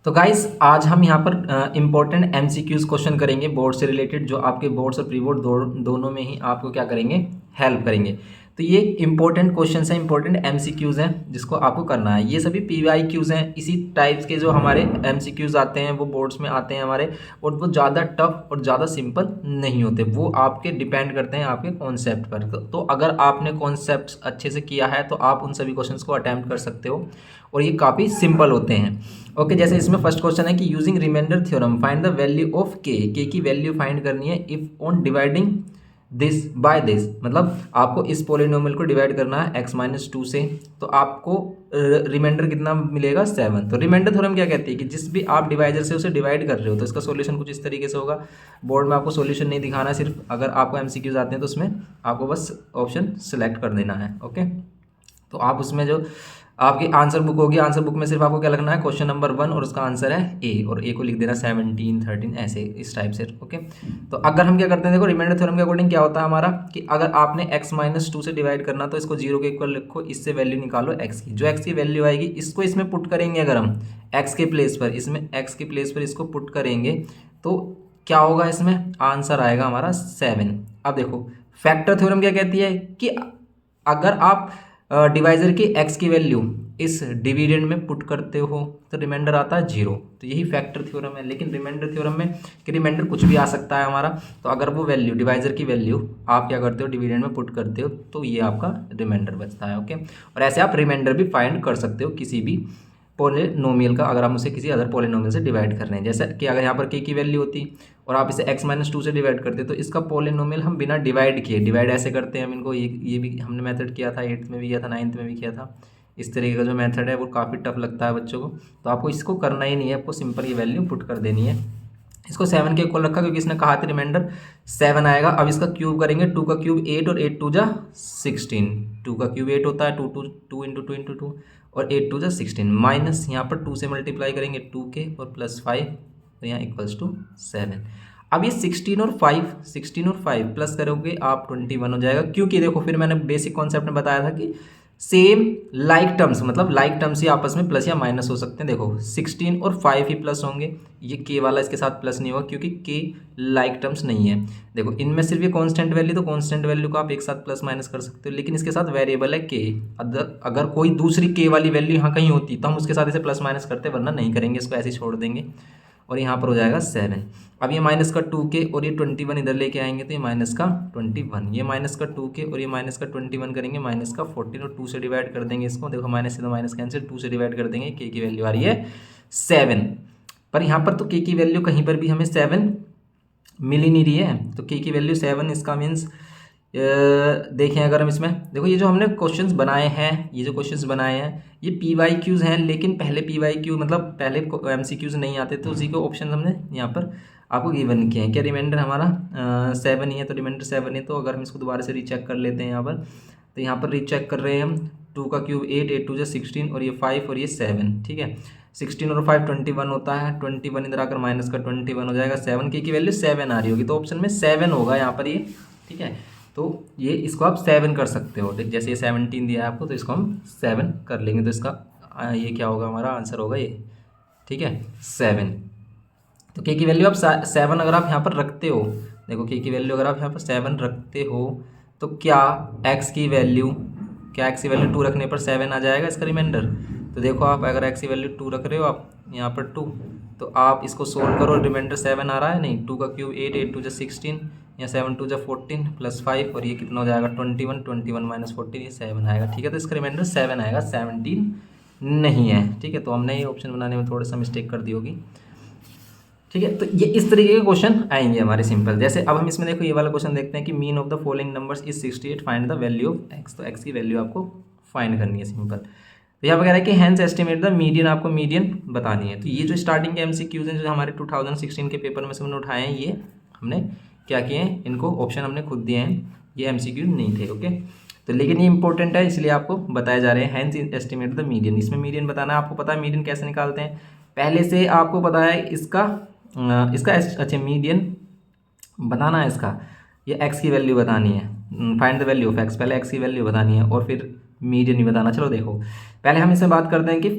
तो गाइस आज हम यहाँ पर इम्पोर्टेंट एमसीक्यूज क्वेश्चन करेंगे बोर्ड से रिलेटेड, जो आपके बोर्ड्स और प्री बोर्ड दोनों में ही आपको क्या करेंगे, हेल्प करेंगे। तो ये इंपॉर्टेंट क्वेश्चन हैं, इंपॉर्टेंट एमसीक्यूज हैं जिसको आपको करना है। ये सभी पीवाईक्यूज हैं, इसी टाइप्स के जो हमारे एमसीक्यूज आते हैं वो बोर्ड्स में आते हैं हमारे, और वो ज़्यादा टफ और ज़्यादा सिंपल नहीं होते, वो आपके डिपेंड करते हैं आपके कॉन्सेप्ट पर। तो अगर आपने कॉन्सेप्ट अच्छे से किया है तो आप उन सभी क्वेश्चंस को अटैम्प्ट कर सकते हो, और ये काफ़ी सिंपल होते हैं। ओके, जैसे इसमें फर्स्ट क्वेश्चन है कि using remainder theorem find the value of k की वैल्यू फाइंड करनी है if on dividing this by this, मतलब आपको इस पोलिनोमियल को डिवाइड करना है x-2 से, तो आपको रिमाइंडर कितना मिलेगा 7। तो रिमाइंडर थ्योरम क्या कहती है कि जिस भी आप डिवाइजर से उसे डिवाइड कर रहे हो तो इसका सॉल्यूशन कुछ इस तरीके से होगा। बोर्ड में आपको सॉल्यूशन नहीं दिखाना, सिर्फ अगर आपको एमसीक्यूज आते हैं तो उसमें आपको बस ऑप्शन सेलेक्ट कर देना है। ओके, तो आप उसमें जो आपकी आंसर बुक होगी, आंसर बुक में सिर्फ आपको क्या लिखना है, क्वेश्चन नंबर 1 और उसका आंसर है ए, और ए को लिख देना 17, 13 ऐसे इस टाइप से। ओके, तो अगर हम क्या करते हैं, देखो रिमाइंडर थ्योरम के अकॉर्डिंग क्या होता है हमारा कि अगर आपने x-2 से डिवाइड करना तो इसको 0 के इक्वल लिखो, इससे वैल्यू निकालो x की, जो x की वैल्यू आएगी इसको इसमें पुट करेंगे। अगर हम x के प्लेस पर, इसमें x के प्लेस पर इसको पुट करेंगे तो क्या होगा, इसमें आंसर आएगा हमारा 7। अब देखो फैक्टर थ्योरम क्या कहती है कि अगर आप डिवाइजर की x की वैल्यू इस डिविडेंड में पुट करते हो तो रिमाइंडर आता है 0। तो यही फैक्टर थ्योरम है। लेकिन रिमाइंडर थ्योरम में कि रिमाइंडर कुछ भी आ सकता है हमारा, तो अगर वो वैल्यू डिवाइजर की वैल्यू आप क्या करते हो, डिविडेंड में पुट करते हो, तो ये आपका रिमाइंडर बचता है। ओके, और ऐसे आप रिमाइंडर भी फाइंड कर सकते हो किसी भी पोलिनोमियल का, अगर हम उसे किसी अदर पोलिनोमियल से डिवाइड कर रहे हैं। जैसे कि अगर यहाँ पर के की वैल्यू होती और आप इसे x-2 से डिवाइड करते तो इसका पोलिनोमियल हम बिना डिवाइड किए, डिवाइड ऐसे करते हैं हम इनको, ये भी हमने मेथड किया था, 8th में भी किया था, 9th में भी किया था। इस तरीके का जो मेथड है वो काफ़ी टफ लगता है बच्चों को, तो आपको इसको करना ही नहीं है, आपको सिंपल ये वैल्यू पुट कर देनी है। इसको 7 के इक्वल रखा क्योंकि इसने कहा था रिमाइंडर 7 आएगा। अब इसका क्यूब करेंगे, 2 का क्यूब 8 और 8 2 जा 16, 2 का क्यूब 8 होता है, 2 इंटू 2 इंटू 2 और 8 2 जा 16, माइनस यहाँ पर 2 से मल्टीप्लाई करेंगे 2 के और प्लस 5, तो यहाँ इक्वल्स टू 7। अब ये 16 और 5 प्लस करोगे आप 21 हो जाएगा, क्योंकि देखो फिर मैंने बेसिक कॉन्सेप्ट में बताया था कि सेम लाइक टर्म्स, मतलब लाइक टर्म्स ही आपस में प्लस या माइनस हो सकते हैं। देखो 16 और 5 ही प्लस होंगे, ये के वाला इसके साथ प्लस नहीं होगा क्योंकि के लाइक टर्म्स नहीं है। देखो इनमें सिर्फ ये कांस्टेंट वैल्यू, तो कांस्टेंट वैल्यू को आप एक साथ प्लस माइनस कर सकते हो, लेकिन इसके साथ वेरिएबल है के। अगर कोई दूसरी के वाली वैल्यू यहाँ कहीं होती तो हम उसके साथ इसे प्लस माइनस करते, वरना नहीं करेंगे, इसको ऐसे ही छोड़ देंगे। और यहाँ पर हो जाएगा 7। अब ये माइनस का 2 के और ये 21 इधर लेके आएंगे तो ये माइनस का 21, ये माइनस का 2 के और ये माइनस का 21 करेंगे माइनस का 14, और 2 से डिवाइड कर देंगे इसको। देखो माइनस से तो माइनस कैंसिल, 2 से डिवाइड कर देंगे, के की वैल्यू आ रही है 7। पर यहाँ पर तो के की वैल्यू कहीं पर भी हमें 7 मिल ही नहीं रही है, तो के की वैल्यू 7, इसका मीन्स देखें अगर हम इसमें देखो ये जो हमने क्वेश्चंस बनाए हैं, ये जो क्वेश्चंस बनाए हैं ये पीवाईक्यूज हैं, लेकिन पहले पीवाईक्यू मतलब पहले एमसीक्यूज नहीं आते, तो उसी के ऑप्शन हमने यहाँ पर आपको गिवन किए हैं। क्या रिमाइंडर हमारा 7 ही है, तो रिमाइंडर 7 है। तो अगर हम इसको दोबारा से रीचेक कर लेते हैं यहाँ पर, तो यहाँ पर रीचेक कर रहे हैं हम, 2 का क्यूब 8, 8 2 जा 16 और ये 5 और ये 7, ठीक है। 16 और 5 21 होता है, 21 इधर आकर माइनस का 21 हो जाएगा, 7 की वैल्यू 7 आ रही होगी, तो ऑप्शन में 7 होगा यहाँ पर ये, ठीक है। तो ये इसको आप 7 कर सकते हो, जैसे ये 17 दिया है आपको, तो इसको हम 7 कर लेंगे, तो इसका ये क्या होगा, हमारा आंसर होगा ये, ठीक है 7। तो के की वैल्यू आप 7 अगर आप यहाँ पर रखते हो, देखो के की वैल्यू अगर आप यहाँ पर 7 रखते हो तो क्या x की वैल्यू 2 रखने पर 7 आ जाएगा इसका रिमाइंडर। तो देखो आप अगर x की वैल्यू 2 रख रहे हो आप यहाँ पर 2, तो आप इसको सोल्व करो, रिमाइंडर 7 आ रहा है, नहीं 2 का क्यूब 8, 8 2 जा 16, या 7 2 जा 14 प्लस 5 और ये कितना हो जाएगा 21, 21 माइनस 14, ये 7 आएगा, ठीक है। तो इसका रिमाइंडर 7 आएगा, 17 नहीं है, ठीक है। तो हमने ये ऑप्शन बनाने में थोड़ा सा मिस्टेक कर दी होगी, ठीक है। तो ये इस तरीके के क्वेश्चन आएंगे हमारे सिंपल। जैसे अब हम इसमें देखो ये वाला क्वेश्चन देखते हैं कि mean of the following numbers is 68, find the value of x. तो एक्स की वैल्यू आपको फाइंड करनी है सिंपल। तो यहाँ पर कह रहा है कि हैंस एस्टिमेट द मीडियन, आपको मीडियन बतानी है। तो ये जो स्टार्टिंग के एमसीक्यूज हैं जो हमारे 2016 के पेपर में से हमने उठाए हैं, ये हमने क्या किए हैं, इनको ऑप्शन हमने खुद दिए हैं, ये एमसीक्यू नहीं थे, ओके। तो लेकिन ये इंपॉर्टेंट है इसलिए आपको बताए जा रहे हैं। हैंस एस्टिमेट द मीडियन, इसमें मीडियन बताना है। आपको पता है मीडियन कैसे निकालते हैं, पहले से आपको पता है इसका अच्छा मीडियन बताना है इसका, ये एक्स की वैल्यू बतानी है, find the value of x, पहले एक्स की वैल्यू बतानी है और फिर मीडियन नहीं बताना। चलो देखो, पहले हम इसमें बात करते हैं कि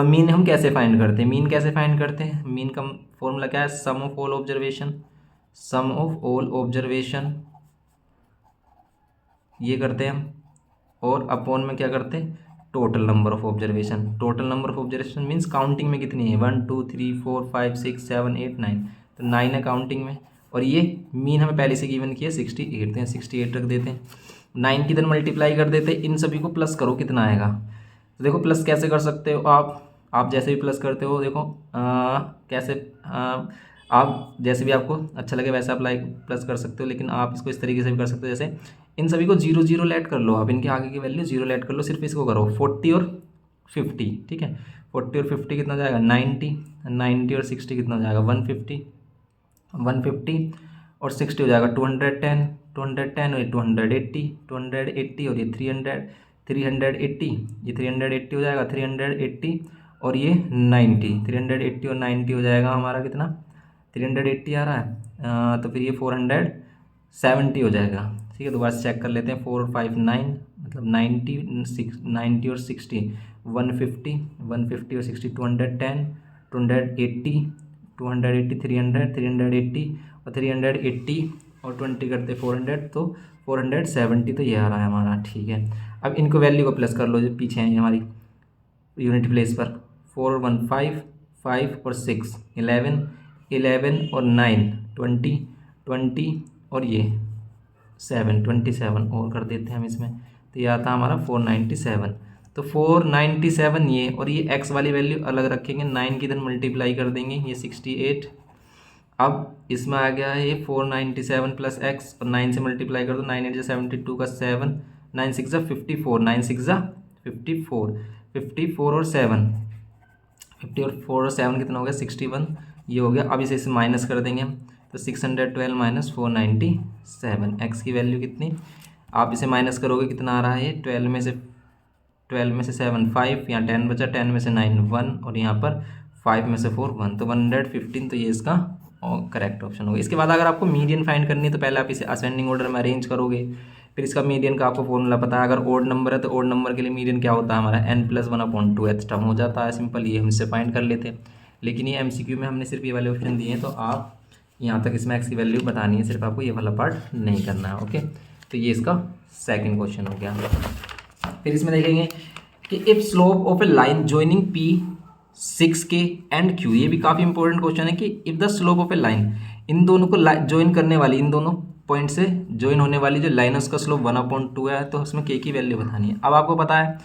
मीन हम कैसे फाइंड करते हैं। मीन कैसे फाइंड करते हैं? मीन का फॉर्मूला क्या है? Sum of all observation, sum of all observation ये करते हैं हम, और अपॉन में क्या करते हैं? Total number of observation. Total number of observation means counting में कितनी है? 1 2 3 4 5 6 7 8 9, तो 9 है काउंटिंग में। और ये मीन हमें पहले से गिवन किया 68, तो 68 रख देते हैं। 9 की इधर मल्टीप्लाई कर देते हैं, इन सभी को प्लस करो, कितना आएगा? तो देखो प्लस कैसे कर सकते हो आप जैसे भी प्लस करते हो, देखो कैसे आप जैसे भी आपको अच्छा लगे वैसे आप प्लस कर सकते हो, लेकिन आप इसको इस तरीके से भी कर सकते हो। जैसे इन सभी को 0 0 लेट कर लो, आप इनके आगे की वैल्यू 0 लेट कर लो, सिर्फ इसको करो 40 और 50, ठीक है। 40 और 50 कितना हो जाएगा? 90, 90 और 60 कितना हो जाएगा? 150, 150 और 60 हो जाएगा 210, 210 और 280, 280 और ये 300, 380, ये 380 हो जाएगा, 380 और ये 90, 380 और 90 हो जाएगा हमारा कितना? 380 आ रहा है, तो फिर ये 470 हो जाएगा, ठीक है। दोबारा से चेक कर लेते हैं। 4 5 9 मतलब 90, 90 और 60 150, 150 और 60 210, 280, 280 300, 380 और 380 और 20 करते 400, तो 470, तो ये आ रहा है हमारा, ठीक है। अब इनको वैल्यू को प्लस कर लो जो पीछे हैं हमारी यूनिट प्लेस पर। 4 1 5, 5 और 6 11, 11 और 9 20, 20 और ये 7 27 और कर देते हैं हम इसमें, तो ये आता है हमारा 497। तो 497 ये, और ये x वाली वैल्यू अलग रखेंगे, 9 की इधर मल्टीप्लाई कर देंगे, ये 68। अब इसमें आ गया है ये 497 प्लस एक्स, और 9 से मल्टीप्लाई कर दो, 9 8 72 का 7, 9 6 54, 9 6 54, 54 और 7, 50 और 4 और 7 कितना हो गया? 61, ये हो गया। अब इसे माइनस कर देंगे हम, तो 612 माइनस 497, एक्स की वैल्यू कितनी? आप इसे माइनस करोगे कितना आ रहा है? ये 12 में से 7 5, यहाँ 10 बचा, 10 में से 9 1, और यहाँ पर 5 में से 4 1, तो 115, तो ये इसका करेक्ट ऑप्शन होगा। इसके बाद अगर आपको मीडियन फाइंड करनी है तो पहले आप इसे असेंडिंग ऑर्डर में अरेंज करोगे, फिर इसका मीडियन का आपको फॉर्मूला पता है। अगर ओड नंबर है तो ओड नंबर के लिए मीडियन क्या होता है हमारा? n+1/2 टर्म हो जाता है, सिंपल, ये हम इससे फाइंड कर लेते हैं। लेकिन ये MCQ में हमने सिर्फ ये वाले ऑप्शन दिए हैं, तो आप यहाँ तक इसमें एक्स की वैल्यू बतानी है, सिर्फ आपको ये वाला पार्ट नहीं करना है, ओके। तो ये इसका सेकेंड क्वेश्चन हो गया। फिर इसमें देखेंगे कि if slope of a line joining P 6K and Q, ये भी काफ़ी इंपॉर्टेंट क्वेश्चन है कि if the slope of a line, इन दोनों को ज्वाइन करने वाली, इन दोनों पॉइंट से ज्वाइन होने वाली जो लाइन है उसका स्लोप 1/2 है, तो उसमें K की वैल्यू बतानी है। अब आपको पता है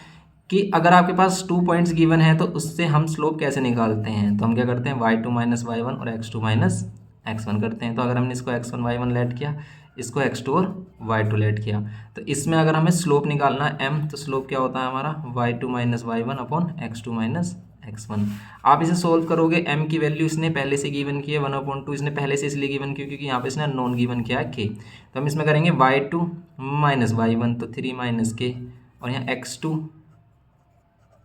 कि अगर आपके पास 2 पॉइंट्स गिवन है तो उससे हम स्लोप कैसे निकालते हैं, तो हम क्या करते हैं? y2 माइनस y1 और x2 माइनस x1 करते हैं। तो अगर हमने इसको x1 y1 लेट किया, इसको x2 और y2 लेट किया, तो इसमें अगर हमें स्लोप निकालना है m, तो स्लोप क्या होता है हमारा? y2 minus y1 upon x2 minus x1। आप इसे सोल्व करोगे, m की वैल्यू इसने पहले से गिवन की है 1/2, इसने पहले से इसलिए गिवन की क्योंकि यहाँ पे इसने नॉन गिवन किया है k, तो हम इसमें करेंगे y2 माइनस y1, तो 3 माइनस k, और यहाँ x2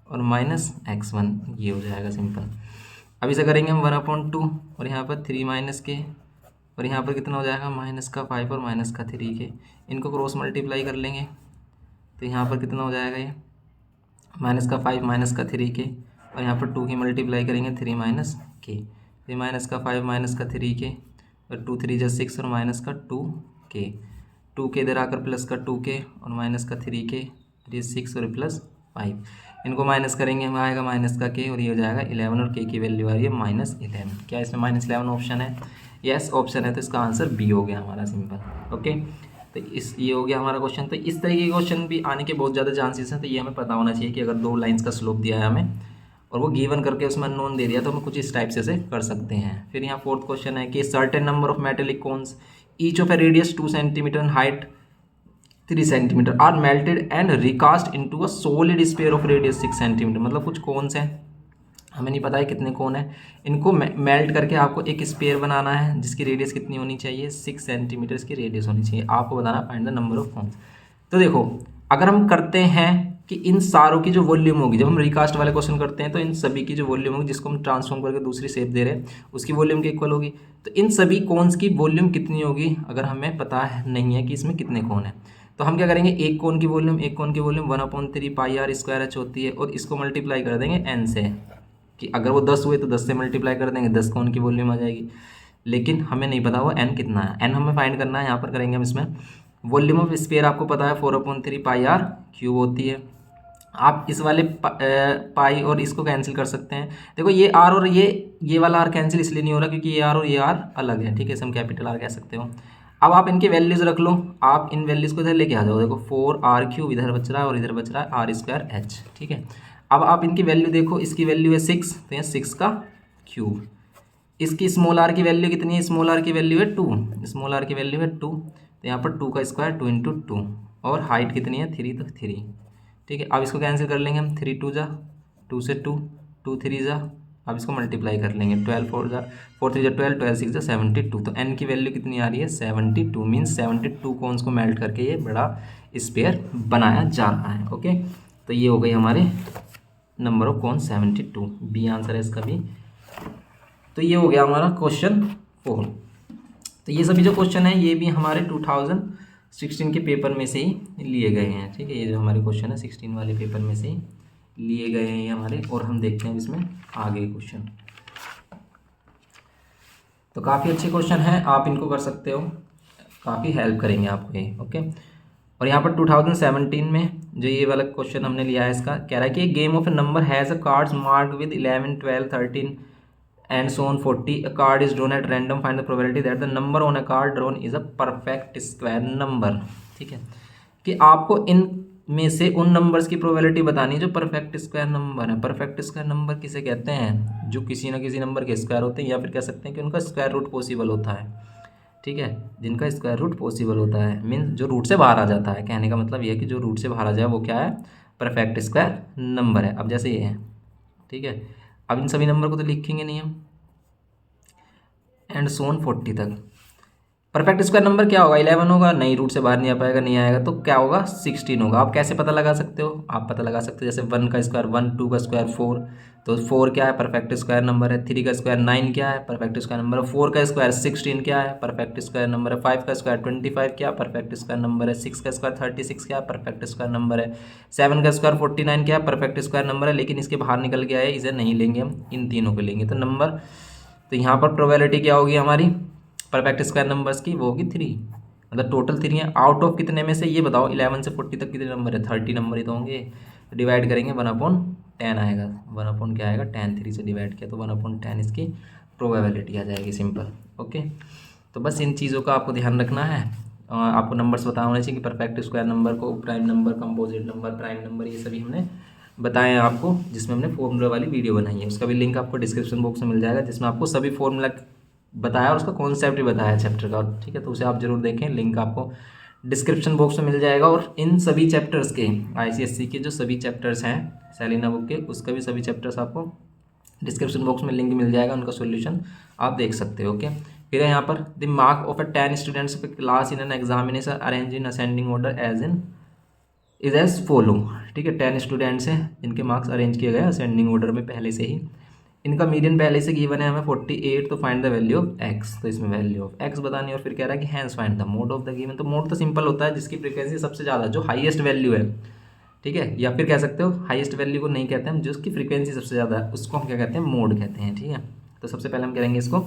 और माइनस x1, ये हो जाएगा सिंपल। अब इसे करेंगे हम 1/2, और यहाँ पर 3 माइनस के, और यहाँ पर कितना हो जाएगा? माइनस का 5 और माइनस का 3 के, इनको क्रॉस मल्टीप्लाई कर लेंगे, तो यहाँ पर कितना हो जाएगा? ये माइनस का 5 माइनस का 3 के, और यहाँ पर 2 की मल्टीप्लाई करेंगे, 3 माइनस के, 3 माइनस का 5 माइनस का 3 के, और 2 3 6 और माइनस का 2 के, 2 के इधर आकर प्लस का 2 के और माइनस का 3 के, ये 6 और प्लस 5, इनको माइनस करेंगे, हमें आएगा माइनस का के, और ये हो जाएगा 11, और के की वैल्यू आ रही है -11। क्या इसमें -11 ऑप्शन है? यस ऑप्शन है, तो इसका आंसर बी हो गया हमारा, सिंपल, ओके। तो ये हो गया हमारा क्वेश्चन। तो इस तरीके के क्वेश्चन भी आने के बहुत ज़्यादा चांसेस हैं, तो ये हमें पता होना चाहिए कि अगर 2 लाइंस का स्लोप दिया है हमें और वो गिवन करके उसमें अननोन दे दिया, तो हम कुछ इस टाइप से कर सकते हैं। फिर यहाँ 4th क्वेश्चन है कि certain number of metallic cones each of a radius 2 centimetre and height 3 centimetre are melted and recast into a solid sphere of radius 6 centimetre. मतलब कुछ कोन्स हैं, हमें नहीं पता है कितने कोन है, इनको मेल्ट करके आपको एक स्फीयर बनाना है जिसकी रेडियस कितनी होनी चाहिए? 6 सेंटीमीटर की रेडियस होनी चाहिए। आपको बताना find the number of cones. तो देखो, अगर हम करते हैं कि इन सारों की जो वॉल्यूम होगी, जब हम रिकास्ट वाले क्वेश्चन करते हैं तो इन सभी की जो वॉल्यूम होगी, जिसको हम ट्रांसफॉर्म करके दूसरी शेप दे रहे हैं, उसकी वॉल्यूम के इक्वल होगी। तो इन सभी कोन्स की वॉल्यूम कितनी होगी अगर हमें पता नहीं है कि इसमें कितने कोन हैं? तो हम क्या करेंगे, एक कोण की volume 1/3 pi r square h होती है, और इसको मल्टीप्लाई कर देंगे एन से, कि अगर वो 10 हुए तो 10 से मल्टीप्लाई कर देंगे, 10 कोण की वॉल्यूम आ जाएगी। लेकिन हमें नहीं पता वो एन कितना है, एन हमें फाइंड करना है। यहाँ पर करेंगे हम इसमें वॉल्यूम ऑफ स्फीयर आपको पता है 4/3 पाई आर क्यूब होती है। आप इस वाले पाई और इसको कैंसिल कर सकते हैं। देखो ये आर और ये वाला आर कैंसिल इसलिए नहीं हो रहा क्योंकि ये आर और ये आर अलग है, ठीक है, इसे हम कैपिटल आर कह सकते हो। अब आप इनकी वैल्यूज़ रख लो, आप इन वैल्यूज़ को इधर लेके आ जाओ। देखो 4r³ इधर बच रहा है और इधर बच रहा है r²h, ठीक है। अब आप इनकी वैल्यू देखो, इसकी वैल्यू है 6, तो यहाँ 6 का क्यूब। इसकी स्मॉल आर की वैल्यू कितनी है, स्मॉल आर की वैल्यू है 2, स्मॉल आर की वैल्यू है 2, तो यहाँ पर 2 का स्क्वायर 2 × 2, और हाइट कितनी है 3, तो 3, ठीक है। अब इसको कैंसिल कर लेंगे हम, 3 2 जा 2 से 2, 2 3 जा, अब इसको मल्टीप्लाई कर लेंगे, 12 4 जा 4 3 जा 12, 12 6 जा 72, तो n की वैल्यू कितनी आ रही है 72, मीन्स 72 कोन्स को मेल्ट करके ये बड़ा स्फीयर बनाया जा रहा है। ओके, तो ये हो गई हमारे number of cone 72, B answer है इसका भी। तो ये हो गया हमारा क्वेश्चन 4। तो ये सभी जो क्वेश्चन है ये भी हमारे 2016 के पेपर में से ही लिए गए हैं, ठीक है। ये जो हमारे क्वेश्चन है 16 वाले पेपर में से ही लिए गए हैं ये हमारे, और हम देखते हैं इसमें आगे क्वेश्चन। तो काफ़ी अच्छे क्वेश्चन हैं, आप इनको कर सकते हो, काफ़ी हेल्प करेंगे आपको ये। ओके, और यहाँ पर 2017 में जो ये वाला क्वेश्चन हमने लिया है, इसका कह रहा है कि game of A number has a cards marked with 11 12 13 and so on 40, a card is drawn at random, find the probability that the number on a card drawn is a perfect square number। ठीक है, कि आपको इन में से उन numbers की probability बतानी है जो परफेक्ट स्क्वायर नंबर है। परफेक्ट स्क्वायर नंबर किसे कहते हैं, जो किसी ना किसी नंबर के स्क्वायर होते हैं, या फिर कह सकते हैं कि उनका स्क्वायर रूट पॉसिबल होता है, ठीक है, जिनका स्क्वायर रूट पॉसिबल होता है, मीन्स जो रूट से बाहर आ जाता है। कहने का मतलब ये है कि जो रूट से बाहर आ जाए वो क्या है, परफेक्ट स्क्वायर नंबर है। अब जैसे ये है, ठीक है, अब इन सभी नंबर को तो लिखेंगे नहीं हम, एंड सोन 40 तक। परफेक्ट स्क्वायर नंबर क्या होगा, 11 होगा, नहीं, रूट से बाहर नहीं आ पाएगा, नहीं आएगा, तो क्या होगा 16 होगा। आप कैसे पता लगा सकते हो, आप पता लगा सकते हो जैसे 1 का स्क्वायर 1, 2 का स्क्वायर 4, तो 4 क्या है, परफेक्ट स्क्वायर नंबर है। 3 का स्क्वायर 9 क्या है, परफेक्ट स्क्वायर नंबर है। 4 का स्क्वायर 16 क्या है, परफेक्ट स्क्वायर नंबर है। 5 का स्क्वायर 25 क्या, परफेक्ट स्क्वायर नंबर है। 6 का स्क्वायर 36 क्या, परफेक्ट स्क्वायर नंबर है। 7 का स्क्वायर 49 क्या, परफेक्ट स्क्वायर नंबर है। लेकिन इसके बाहर निकल गया है, इसे नहीं लेंगे हम, इन तीनों को लेंगे। तो नंबर, तो यहाँ पर प्रोबेबिलिटी क्या होगी हमारी परफेक्ट स्क्वायर नंबर्स की, वो होगी 3, मतलब टोटल 3 है। आउट ऑफ कितने में से, ये बताओ 11 से 40 तक कितने नंबर है, 30 नंबर ही तो होंगे। तो डिवाइड करेंगे 1/10 आएगा, 1 क्या आएगा 10, 3 से डिवाइड किया तो 1/10 इसकी प्रोबेबिलिटी आ जाएगी, सिंपल। ओके, तो बस इन चीज़ों का आपको ध्यान रखना है। आपको नंबर्स पता होने चाहिए कि परफेक्ट स्क्वायर नंबर को prime number, composite number, prime number, ये सभी हमने बताए हैं आपको, जिसमें हमने फॉर्मूला वाली वीडियो बनाई है। उसका भी लिंक आपको डिस्क्रिप्शन बॉक्स में मिल जाएगा, जिसमें आपको सभी फॉर्मूला बताया और उसका कॉन्सेप्ट भी बताया चैप्टर का, ठीक है। तो उसे आप जरूर देखें, लिंक आपको डिस्क्रिप्शन बॉक्स में मिल जाएगा। और इन सभी चैप्टर्स के, ICSE के जो सभी चैप्टर्स हैं सेलिना बुक के, उसका भी सभी चैप्टर्स आपको डिस्क्रिप्शन बॉक्स में लिंक मिल जाएगा, उनका सॉल्यूशन आप देख सकते हो। ओके, फिर है यहाँ पर the mark of 10 students of class in an examination arrange in ascending order is as follow. ठीक है, 10 स्टूडेंट्स हैं जिनके मार्क्स अरेंज किए गए असेंडिंग ऑर्डर में पहले से ही। इनका मीडियन पहले से गिवन है हमें 48, तो find the value of x। तो इसमें वैल्यू ऑफ x बतानी है, और फिर कह रहा है कि hence find the mode of the given. तो मोड तो सिंपल होता है, जिसकी फ्रीक्वेंसी सबसे ज़्यादा, जो हाईएस्ट वैल्यू है, ठीक है, या फिर कह सकते हो हाईएस्ट वैल्यू को नहीं कहते हम, जिसकी फ्रीक्वेंसी सबसे ज़्यादा है उसको हम क्या कहते हैं, मोड कहते हैं, ठीक है। तो सबसे पहले हम करेंगे इसको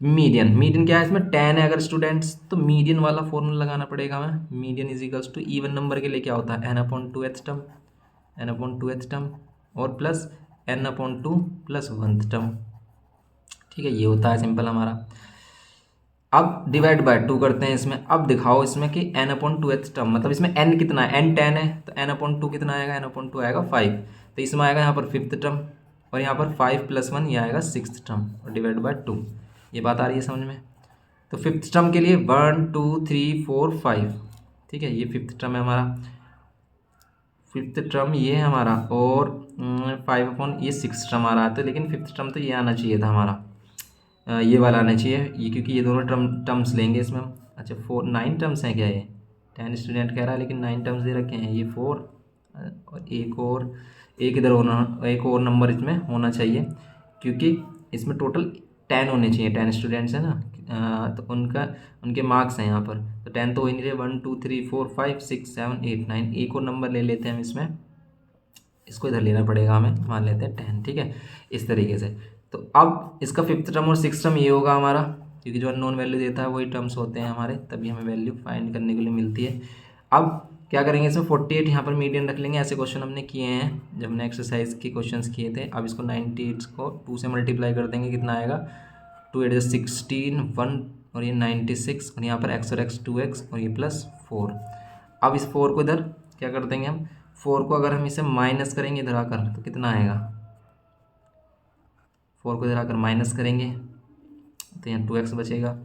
मीडियन। मीडियन क्या है, इसमें 10 है अगर स्टूडेंट्स, तो मीडियन वाला फॉर्मूला लगाना पड़ेगा हमें। Median is equals to even number के लिए क्या होता है, n/2th टर्म, n/2th टर्म, और plus n/2 plus 1th term, ठीक है, ये होता है सिंपल हमारा। अब डिवाइड बाय 2 करते हैं इसमें। अब दिखाओ इसमें कि n/2th टर्म, मतलब इसमें n कितना है, n 10 है, तो n/2 कितना आएगा, n/2 आएगा 5, तो इसमें आएगा यहाँ पर 5th टर्म, और यहाँ पर 5 + 1 ये आएगा 6th टर्म, और डिवाइड बाय 2। ये बात आ रही है समझ में। तो 5th टर्म के लिए 1 2 3 4 5, ठीक है, ये 5th टर्म है हमारा, 5th टर्म ये है हमारा, और 5 ये 6th टर्म आ रहा है। तो लेकिन 5th टर्म तो ये आना चाहिए था हमारा, ये वाला आना चाहिए ये, क्योंकि ये दोनों टर्म्स लेंगे इसमें हम। अच्छा 9 टर्म्स हैं क्या, ये 10 स्टूडेंट कह रहा है, लेकिन 9 टर्म्स दे रखे हैं, ये 4 और एक इधर होना, एक और नंबर इसमें होना चाहिए, क्योंकि इसमें टोटल 10 होने चाहिए, 10 स्टूडेंट्स हैं ना, तो उनके मार्क्स हैं यहाँ पर, तो 10 तो हो ही नहीं रहे, 1 2 3 4 5 6 7 8 9, एक और नंबर ले लेते हैं हम इसमें, इसको इधर लेना पड़ेगा हमें, मान लेते हैं 10, ठीक है, इस तरीके से। तो अब इसका फिफ्थ टर्म और सिक्स टर्म ये होगा हमारा, क्योंकि जो अननोन वैल्यू देता है वही टर्म्स होते हैं हमारे, तभी हमें वैल्यू फाइंड करने के लिए मिलती है। अब क्या करेंगे, इसमें 48 यहाँ पर मीडियन रख लेंगे, ऐसे क्वेश्चन हमने किए हैं जब हमने एक्सरसाइज के क्वेश्चंस किए थे। अब इसको 98 को 2 से मल्टीप्लाई कर देंगे, कितना आएगा, 2 8 16 1 और ये 96, और यहाँ पर एक्स और एक्स 2x और ये +4। अब इस 4 को इधर क्या कर देंगे हम, 4 को अगर हम इसे माइनस करेंगे इधर आकर तो कितना आएगा, 4 को इधर आकर माइनस करेंगे तो यहाँ 2x बचेगा,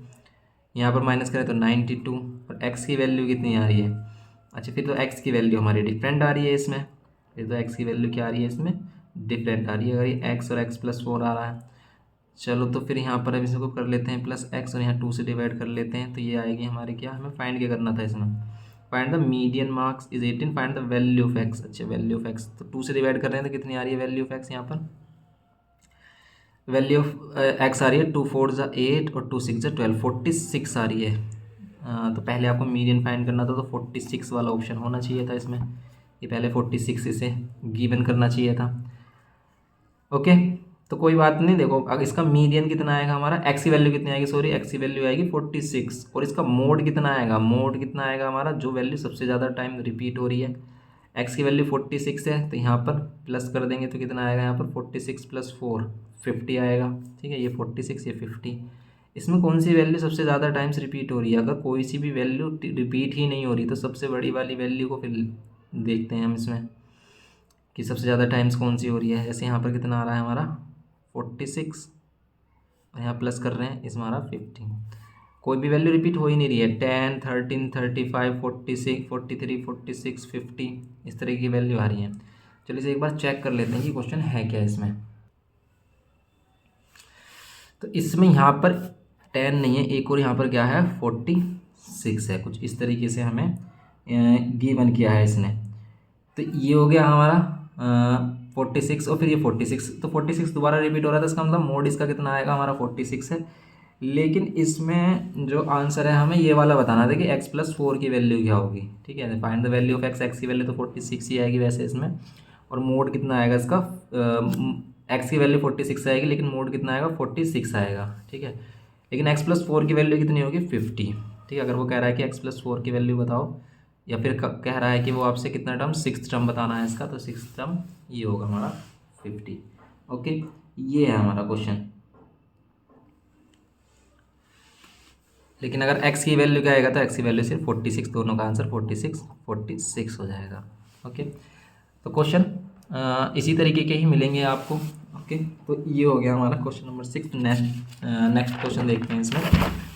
यहाँ पर माइनस करें तो 92, और x की वैल्यू कितनी आ रही है, अच्छा फिर तो x की वैल्यू हमारी डिफरेंट आ रही है इसमें, फिर तो x की वैल्यू क्या आ रही है इसमें, डिफरेंट आ रही है, अगर ये x और x +4 आ रहा है। चलो तो फिर यहाँ पर अब इसको कर लेते हैं +x और यहाँ 2 से डिवाइड कर लेते हैं, तो ये आएगी हमारे क्या, हमें फाइंड क्या करना था इसमें, find the median marks is 18, find the value of x, अच्छा वैल्यू ऑफ x, तो 2 से डिवाइड कर रहे हैं तो कितनी आ रही है वैल्यू ऑफ x, यहाँ पर वैल्यू ऑफ x आ रही है 2 4 ज़ा 8 और 2 6 ज़ा 12, 46 आ रही है। तो पहले आपको मीडियन फाइंड करना था, तो 46 वाला ऑप्शन होना चाहिए था इसमें, ये पहले 46 इसे गिवन करना चाहिए था। ओके, तो कोई बात नहीं, देखो अगर इसका मीडियन कितना आएगा हमारा, एक्स की वैल्यू कितनी आएगी, सॉरी एक्स की वैल्यू आएगी 46, और इसका मोड कितना आएगा, मोड कितना आएगा हमारा, जो वैल्यू सबसे ज़्यादा टाइम रिपीट हो रही है, एक्स की वैल्यू 46 है, तो यहाँ पर प्लस कर देंगे तो कितना आएगा, यहाँ पर 46 + 4 50 आएगा, ठीक है, ये 46 ये 50। इसमें कौन सी वैल्यू सबसे ज़्यादा टाइम्स रिपीट हो रही है, अगर कोई सी भी वैल्यू रिपीट ही नहीं हो रही तो सबसे बड़ी वाली वैल्यू को फिर देखते हैं हम इसमें कि सबसे ज़्यादा टाइम्स कौन सी हो रही है। जैसे यहाँ पर कितना आ रहा है हमारा 46, और यहाँ प्लस कर रहे हैं इसमें हमारा 15, कोई भी वैल्यू रिपीट हो ही नहीं रही है, 10 13 35 46 43 46 50, इस तरह की वैल्यू आ रही है। चलिए इसे एक बार चेक कर लेते हैं कि क्वेश्चन है क्या इसमें। तो इसमें यहाँ पर 10 नहीं है, एक और यहाँ पर क्या है 46 है, कुछ इस तरीके से हमें गिवन किया है इसने। तो ये हो गया हमारा 46 और फिर ये 46, तो 46 दोबारा रिपीट हो रहा था, इसका मतलब मोड इसका कितना आएगा हमारा 46 है। लेकिन इसमें जो आंसर है हमें ये वाला बताना था कि x + 4 की वैल्यू क्या होगी, ठीक है, find the value of x, x की वैल्यू तो 46 ही आएगी वैसे इसमें, और मोड कितना आएगा इसका, x की वैल्यू 46 आएगी लेकिन मोड कितना आएगा 46 आएगा, ठीक है, लेकिन x + 4 की वैल्यू कितनी होगी 50, ठीक है। अगर वो कह रहा है कि x + 4 की वैल्यू बताओ, या फिर कह रहा है कि वो आपसे कितना टर्म, सिक्स टर्म बताना है इसका, तो सिक्स टर्म ये होगा हमारा 50। ओके, ये है हमारा क्वेश्चन। लेकिन अगर x की वैल्यू क्या आएगा, तो x की वैल्यू सिर्फ 46, दोनों का आंसर 46 हो जाएगा। ओके, तो क्वेश्चन इसी तरीके के ही मिलेंगे आपको। ओके, तो ये हो गया हमारा क्वेश्चन नंबर 6। नेक्स्ट क्वेश्चन देखते हैं इसमें,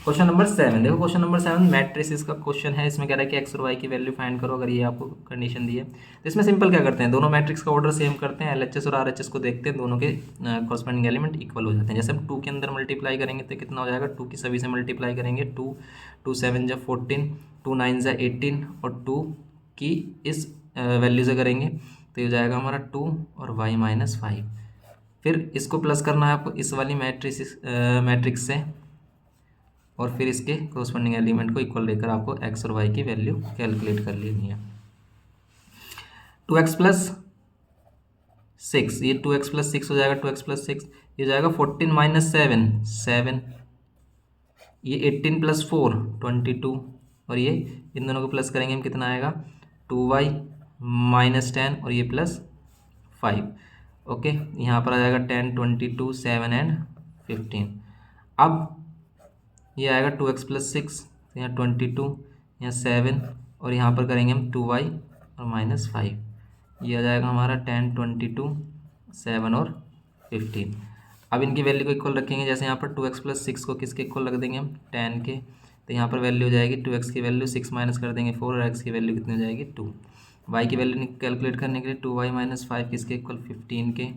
क्वेश्चन नंबर 7। देखो क्वेश्चन नंबर 7 मैट्रिसेस का क्वेश्चन है, इसमें कह रहा है कि x और y की वैल्यू फाइंड करो, अगर ये आपको कंडीशन दी है। तो इसमें सिंपल क्या करते हैं, दोनों मैट्रिक्स का ऑर्डर सेम करते हैं, LHS और RHS को देखते हैं, दोनों के कॉरस्पॉन्डिंग एलिमेंट इक्वल हो जाते हैं। जैसे हम 2 के अंदर मल्टीप्लाई करेंगे तो कितना हो जाएगा, 2 की सभी से मल्टीप्लाई करेंगे, 2 2 7 = 14, 2 9 = 18, और 2 की इस वैल्यू से करेंगे तो ये हो जाएगा हमारा 2 और y - 5। फिर इसको प्लस करना है आपको इस वाली मैट्रिक्स से, और फिर इसके कोरस्पॉन्डिंग एलिमेंट को इक्वल लेकर आपको x और y की वैल्यू कैलकुलेट कर लेनी है। 2x + 6, ये 2x + 6 हो जाएगा, 2x + 6 ये हो जाएगा 14 - 7 7, ये 18 + 4 22, और ये इन दोनों को प्लस करेंगे हम, कितना आएगा 2y - 10 और ये +5। ओके, यहाँ पर आ जाएगा 10 22 7 एंड 15। अब ये आएगा 2x + 6, तो यहाँ 22, यहाँ 7, और यहाँ पर करेंगे हम 2y और -5, ये आ जाएगा हमारा 10 22 7 और 15। अब इनकी वैल्यू को इक्वल रखेंगे, जैसे यहाँ पर 2x + 6 को किसके इक्वल रख देंगे हम, 10 के, तो यहाँ पर वैल्यू हो जाएगी 2x की वैल्यू 6 माइनस कर देंगे 4, और x की वैल्यू कितनी हो जाएगी 2। y की वैल्यू कैलकुलेट करने के लिए 2y - 5 किसके इक्वल 15 के,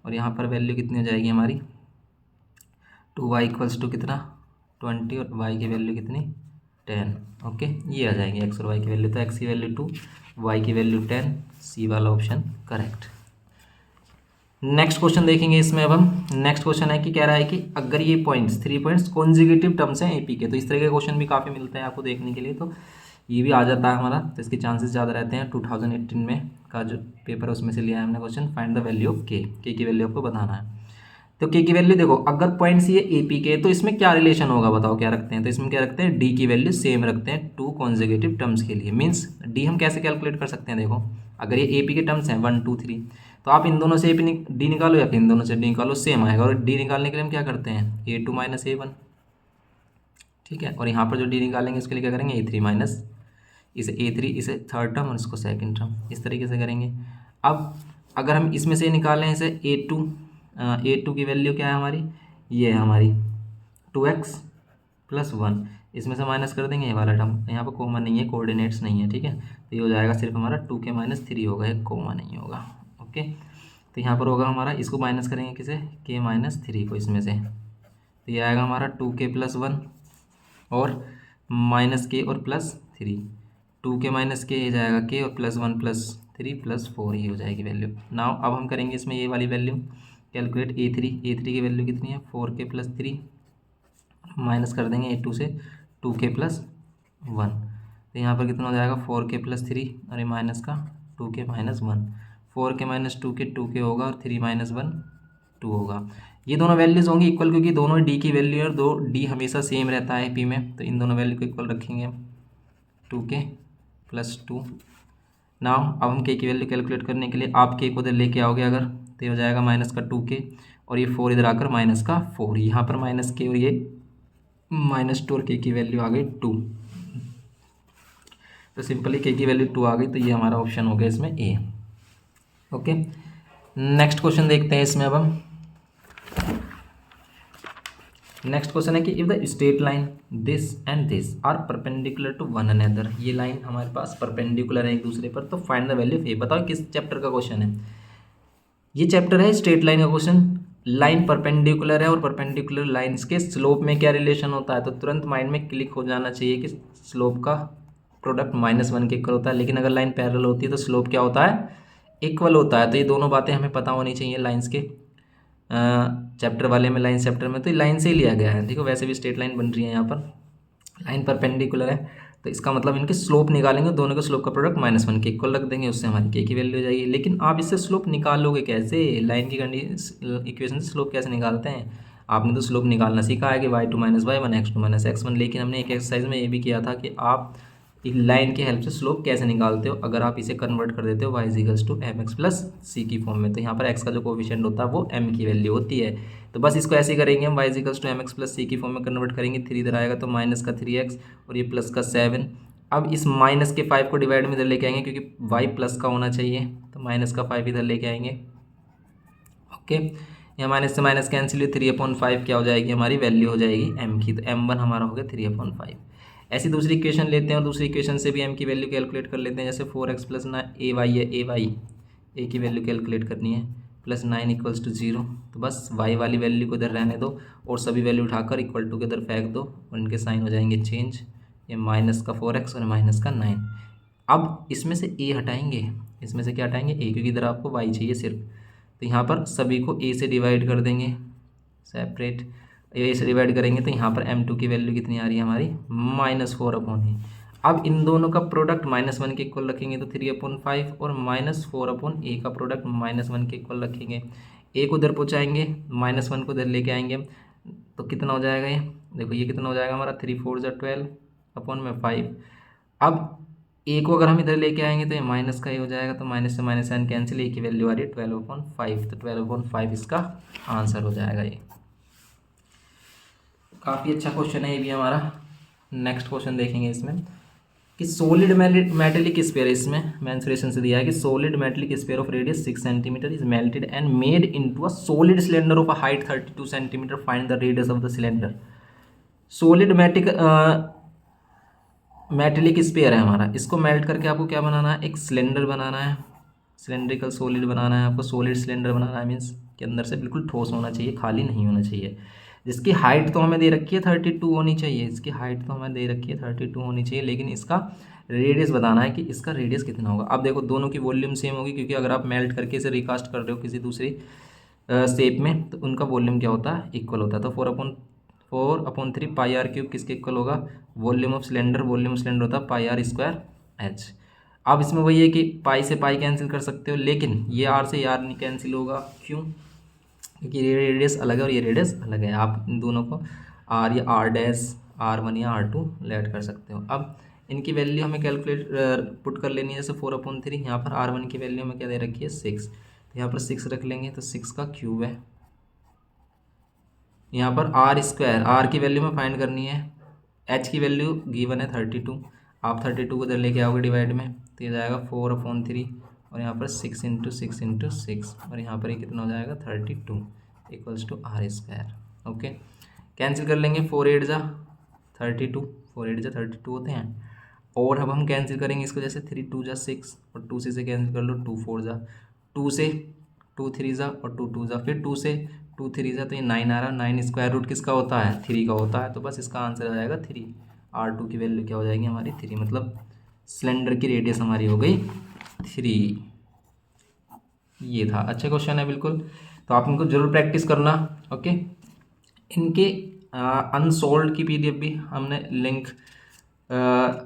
और यहाँ पर वैल्यू कितनी हो जाएगी हमारी 2y = कितना 20, और y की वैल्यू कितनी 10। ओके, ये आ जाएंगे x और y की वैल्यू, तो x की वैल्यू 2, y की वैल्यू 10, सी वाला ऑप्शन करेक्ट। नेक्स्ट क्वेश्चन देखेंगे इसमें। अब हम नेक्स्ट क्वेश्चन है कि कह रहा है कि अगर ये पॉइंट्स 3 पॉइंट्स कॉन्जिक्यूटिव टर्म्स हैं एपी के, तो इस तरह के क्वेश्चन भी काफ़ी मिलते हैं आपको देखने के लिए, तो ये भी आ जाता है हमारा, तो इसके चांसेस ज़्यादा रहते हैं। 2018 में का जो पेपर है उसमें से लिया है हमने question, find the value of k की वैल्यू आपको बताना है। तो के की वैल्यू देखो, अगर पॉइंट्स ये एपी के, तो इसमें क्या रिलेशन होगा बताओ, क्या रखते हैं, तो इसमें क्या रखते हैं, डी की वैल्यू सेम रखते हैं 2 कॉन्जिक्यूटिव टर्म्स के लिए। मीन्स डी हम कैसे कैलकुलेट कर सकते हैं, देखो अगर ये एपी के टर्म्स हैं 1 2 3, तो आप इन दोनों से डी निकालो या फिर इन दोनों से डी निकालो, सेम आएगा। और डी निकालने के लिए हम क्या करते हैं, A2 माइनस A1, ठीक है। और यहाँ पर जो डी निकालेंगे उसके लिए क्या करेंगे, A3 माइनस, इसे A3, इसे थर्ड टर्म और इसको सेकंड टर्म, इस तरीके से करेंगे। अब अगर हम इसमें से निकालें इसे A2 की वैल्यू क्या है हमारी, ये है हमारी 2x प्लस 1, इसमें से माइनस कर देंगे ये वाला टर्म, यहाँ पर कॉमन नहीं है, कोऑर्डिनेट्स नहीं है, ठीक है। तो ये हो जाएगा सिर्फ हमारा 2k माइनस 3 होगा, एक कॉमन नहीं होगा, ओके। तो यहाँ पर होगा हमारा, इसको माइनस करेंगे किसे, k माइनस 3 को इसमें से, तो ये आएगा हमारा 2k प्लस 1 और माइनस k और प्लस 3, 2k माइनस k ये जाएगा k और प्लस 1 प्लस 3 प्लस 4, ये हो जाएगी वैल्यू। नाउ अब हम करेंगे इसमें ये वाली वैल्यू कैलकुलेट, A3 की वैल्यू कितनी है, 4k प्लस 3, माइनस कर देंगे A2 से 2k प्लस 1, तो यहाँ पर कितना हो जाएगा 4k प्लस 3 और ये माइनस का 2k minus 1, 4k minus 2k होगा और 3 माइनस 1 2 होगा। ये दोनों वैल्यूज होंगी इक्वल, क्योंकि दोनों डी की वैल्यू है और दो डी हमेशा सेम रहता है पी में, तो इन दोनों वैल्यू को इक्वल रखेंगे हम, 2k प्लस 2। नाउ अब हम के की वैल्यू कैलकुलेट करने के लिए आप के को इधर लेके आओगे अगर, तो ये हो जाएगा माइनस का 2k और ये 4 इधर आकर माइनस का 4, यहाँ पर माइनस के और ये माइनस 2 और के की वैल्यू आ गई 2, तो सिंपली के की वैल्यू 2 आ गई, तो ये हमारा ऑप्शन हो गया इसमें ए, ओके। नेक्स्ट क्वेश्चन देखते हैं इसमें। अब हम नेक्स्ट क्वेश्चन है कि if the straight line this and this are perpendicular to one another, ये लाइन हमारे पास परपेंडिकुलर है एक दूसरे पर, तो find the value of a. बताओ किस चैप्टर का क्वेश्चन है, ये चैप्टर है स्ट्रेट लाइन का क्वेश्चन। लाइन परपेंडिकुलर है और परपेंडिकुलर लाइंस के स्लोप में क्या रिलेशन होता है, तो तुरंत माइंड में क्लिक हो जाना चाहिए कि स्लोप का प्रोडक्ट -1 के इक्वल होता है। लेकिन अगर लाइन पैरेलल होती है तो स्लोप क्या होता है, इक्वल होता है। तो ये दोनों बातें हमें पता होनी चाहिए लाइंस के चैप्टर वाले में, लाइन चैप्टर में, तो लाइन से ही लिया गया है। देखो वैसे भी स्ट्रेट लाइन बन रही है, यहाँ पर लाइन परपेंडिकुलर है, तो इसका मतलब इनके स्लोप निकालेंगे, दोनों के स्लोप का प्रोडक्ट -1 के इक्वल रख देंगे, उससे हमारी के की वैल्यू हो जाएगी। लेकिन आप इससे स्लोप निकालोगे कैसे, लाइन की कंडीशन इक्वेशन से स्लोप कैसे निकालते हैं, आपने तो स्लोप निकालना सीखा है कि y2 - y1 x2 - x1, लेकिन हमने एक एक्सरसाइज में ये भी किया था कि आप एक लाइन की हेल्प से स्लोप कैसे निकालते हो, अगर आप इसे कन्वर्ट कर देते हो y = mx प्लस c की फॉर्म में, तो यहाँ पर x का जो कोफिशिएंट होता है वो m की वैल्यू होती है। तो बस इसको ऐसे ही करेंगे हम, y = mx प्लस c की फॉर्म में कन्वर्ट करेंगे, 3 इधर आएगा तो माइनस का 3x और ये प्लस का 7। अब इस माइनस के 5 को डिवाइड में इधर लेके आएंगे, क्योंकि y प्लस का होना चाहिए, तो माइनस का 5 इधर लेके आएंगे, ओके। यहाँ माइनस से माइनस कैंसिल, 3/5 क्या हो जाएगी, हमारी वैल्यू हो जाएगी m की, तो m1 हमारा हो गया 3/5। ऐसी दूसरी इक्वेशन लेते हैं और दूसरी इक्वेशन से भी m की वैल्यू कैलकुलेट कर लेते हैं। जैसे 4x प्लस ay है, a की वैल्यू कैलकुलेट करनी है, प्लस 9 = 0, तो बस y वाली वैल्यू को इधर रहने दो और सभी वैल्यू उठाकर इक्वल टू के इधर फेंक दो और इनके साइन हो जाएंगे चेंज, ये माइनस का 4x और माइनस का 9। अब इसमें से a हटाएंगे, इसमें से क्या हटाएंगे, a, क्योंकि इधर आपको y चाहिए सिर्फ, तो यहाँ पर सभी को a से डिवाइड कर देंगे, सेपरेट ए से डिवाइड करेंगे, तो यहाँ पर m2 की वैल्यू कितनी आ रही है हमारी, -4/a। अब इन दोनों का प्रोडक्ट -1 के इक्वल रखेंगे, तो 3/5 और -4/a का प्रोडक्ट -1 के इक्वल रखेंगे। a को उधर पहुँचाएंगे, -1 को उधर लेके आएंगे, तो कितना हो जाएगा ये, देखो ये कितना हो जाएगा हमारा, 3 4 = 12/5। अब a को अगर हम इधर लेके आएंगे तो ये माइनस का ही हो जाएगा, तो माइनस से माइनस साइन कैंसिल, a की वैल्यू आ रही है 12/5, तो 12/5 इसका आंसर हो जाएगा। ये काफ़ी अच्छा क्वेश्चन है ये भी हमारा। नेक्स्ट क्वेश्चन देखेंगे इसमें कि सॉलिड मेटेलिक स्फीयर, इसमें मेंसुरेशन से दिया है कि solid metallic sphere of radius 6 centimetre is melted and made into a solid cylinder of a height 32 centimetre, find the radius of the cylinder. Solid metallic sphere है हमारा, इसको melt करके आपको क्या बनाना है, एक सिलेंडर बनाना है, सिलेंड्रिकल सॉलिड बनाना है आपको, सॉलिड सिलेंडर बनाना है, मीन्स के अंदर से बिल्कुल ठोस होना चाहिए, खाली नहीं होना चाहिए। जिसकी हाइट तो हमें दे रखी है 32 होनी चाहिए, इसकी हाइट तो हमें दे रखी है 32 होनी चाहिए, लेकिन इसका रेडियस बताना है कि इसका रेडियस कितना होगा। अब देखो दोनों की वॉल्यूम सेम होगी, क्योंकि अगर आप मेल्ट करके इसे रिकास्ट कर रहे हो किसी दूसरी शेप में, तो उनका वॉल्यूम क्या होता है, इक्वल होता है। तो 4/3 पाई आर क्यूब किसके इक्वल होगा, वॉल्यूम ऑफ सिलेंडर होता है पाई आर स्क्वायर एच। अब इसमें वही है कि पाई से पाई कैंसिल कर सकते हो, लेकिन ये आर से आर नहीं कैंसिल होगा, क्यों, क्योंकि ये रेडियस अलग है और ये रेडियस अलग है। आप इन दोनों को आर या आर डैश R1 या R2 लेट कर सकते हो। अब इनकी वैल्यू हमें कैलकुलेट पुट कर लेनी है, जैसे 4/3 यहाँ पर R1 की वैल्यू हमें क्या दे रखी है 6, तो यहाँ पर 6 रख लेंगे, तो 6 का क्यूब है। यहाँ पर आर स्क्वायर, आर की वैल्यू में फाइंड करनी है, एच की वैल्यू गिवन है 32, आप 32 को इधर लेके आओगे डिवाइड में, तो ये जाएगा 4/3 और यहाँ पर 6 × 6 × 6 और यहाँ पर ये कितना हो जाएगा 32 equals to r square. Okay, cancel कर लेंगे, 4 8 जा 32, 4 8 जा 32 होते हैं। और अब हम कैंसिल करेंगे इसको, जैसे 3 2 जा 6 और 2 से कैंसिल कर लो, 2 4 जा, 2 से 2 3 जा और 2 2 जा, फिर 2 से 2 3 जा, तो ये 9 आ रहा, 9 स्क्वायर रूट किसका होता है 3 का होता है, तो बस इसका आंसर आ जाएगा 3। R2 की वैल्यू क्या हो जाएगी हमारी 3, मतलब सिलेंडर की रेडियस हमारी हो गई 3। ये था, अच्छा क्वेश्चन है बिल्कुल, तो आप इनको जरूर प्रैक्टिस करना। ओके, इनके अनसोल्व्ड की PDF भी हमने लिंक